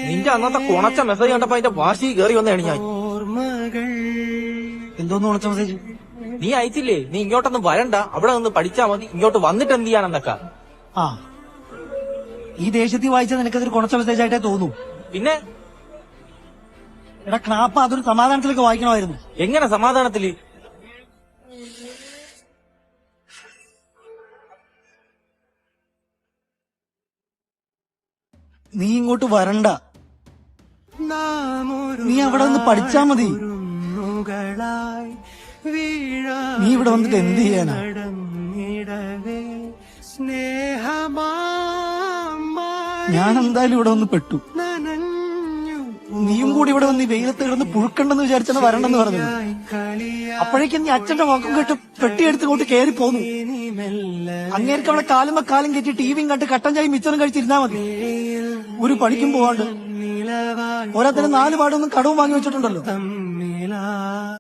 നിന്റെ അന്നത്തെ കുണച്ച മെസ്സേജ് കണ്ടപ്പോ അതിന്റെ വാശി കയറി വന്നതാണ് ഞാൻ. എന്തോന്ന് ഉണച്ച മെസ്സേജ്? നീ അയച്ചില്ലേ, നീ ഇങ്ങോട്ടൊന്നും വരണ്ട, അവിടെ നിന്ന് പഠിച്ചാ മതി, ഇങ്ങോട്ട് വന്നിട്ട് എന്ത് ചെയ്യാനെന്നൊക്കെ. ആ, ഈ ദേശത്തിൽ വായിച്ചാൽ നിനക്കതൊരു കുണച്ച മെസ്സേജ് ആയിട്ടേ തോന്നൂ. പിന്നെ എടാ ക്നാപ്പ, അതൊരു സമാധാനത്തിലൊക്കെ വായിക്കണമായിരുന്നു. എങ്ങനെ സമാധാനത്തില്? നീ ഇങ്ങോട്ട് വരണ്ട, നീ അവിടെ നിന്ന് പഠിച്ചാ മതി. നീ ഇവിടെ വന്നിട്ട് എന്ത് ചെയ്യാനാ? ഞാൻ എന്തായാലും ഇവിടെ വന്ന് പെട്ടു. നീയും കൂടി ഇവിടെ വന്ന് വെയിലത്ത് കിടന്ന് പുഴുക്കണ്ടെന്ന് വിചാരിച്ചാണ് വരണ്ടെന്ന് പറഞ്ഞത്. അപ്പോഴേക്കും നീ അച്ഛന്റെ വാക്കും കേട്ട് പെട്ടിയെടുത്ത് കൊണ്ട് കയറി പോന്നു. അങ്ങേർക്ക് അവിടെ കാലും കാലും കയറ്റി ടിവിയും കണ്ട് കട്ടൻ ചായ മിച്ചറും കഴിച്ചിരുന്നാ മതി. ഒരു പണിക്കും പോവാണ്ട് ഓരോരുത്തരും 4 പാടൊന്നും കടവും വാങ്ങി വെച്ചിട്ടുണ്ടല്ലോ.